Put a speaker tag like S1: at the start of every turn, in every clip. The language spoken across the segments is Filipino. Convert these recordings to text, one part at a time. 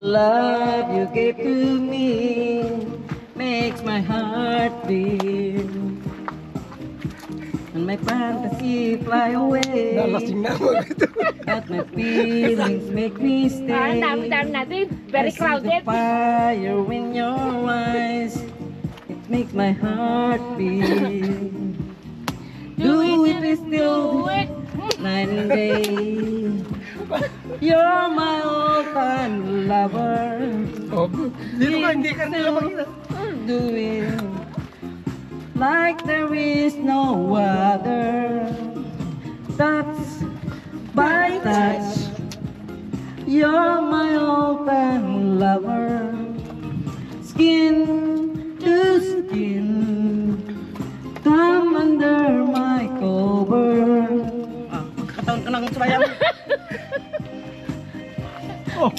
S1: Love you gave to me makes my heart beat, and my fantasy fly away.
S2: Nalasing na ako ito.
S1: But my feelings make me stay.
S3: Dami natin.
S1: I
S3: Very
S1: see the
S3: crowded.
S1: fire in your eyes. It makes my heart beat. Do it still night and day. You're my all-time lover.
S2: Oh, hindi ka nila makita.
S1: Do it like there is no other. Touch by touch, you're my all-time lover. Skin to skin, come under my cover. Kataon ka ng sabayang.
S2: Oh,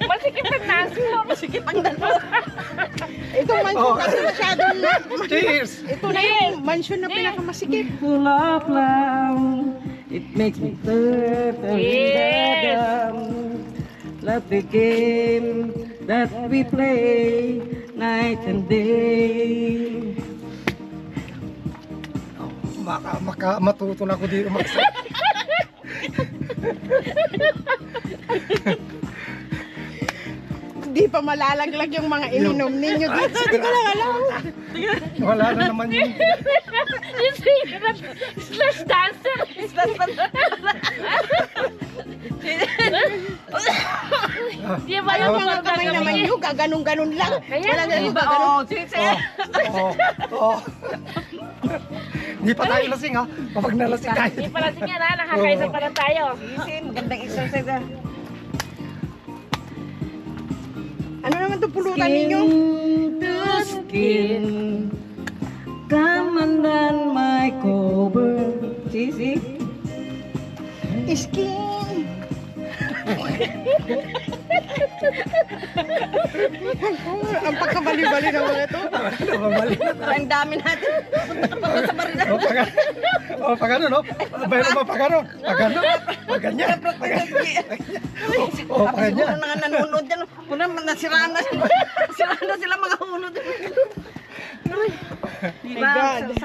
S3: Masikip ang naso.
S1: Masikip ang dalawa.
S4: Ito mansion kasi masyadong
S2: cheers!
S4: ito na yung mansion na pinakamasikip.
S1: Love, love, it makes me
S3: Yes.
S1: Love the game that we play night and day.
S2: Maka matuto na ako dito maksa.
S4: Hindi pa malalaglag yung mga ininom ninyo dito. Hindi ko lang alam.
S2: Wala na naman yung...
S3: Yung singer na slash dancer. Di ba
S4: Yung
S3: yung
S4: mga kamay naman nyo, gaganong-ganon lang. Wala na yung gaganon.
S2: Oh. Hindi pa tayo lasing ha. Kapag nalasing tayo.
S3: Di pala sige na, nakakaisa pa lang tayo.
S1: Magandang exercise ah.
S4: Ano naman itong pulutan ninyo?
S1: Skin to skin, come under my cover. See?
S4: Skin. Ang pagkabali-bali ng mga ito.
S2: Mabalik na.
S1: Ang dami natin. Punta ka pa ba sa barila?
S2: Pag ano, no? Bayro ba pag ano? Pag ano? Pag ganyan. Pag ganyan. Oh, pag ganyan.
S1: Siguro na nanonood dyan. Kuna, nasiraan na sila. Nasiraan na sila mga hunod.
S4: My God.
S1: Exercise.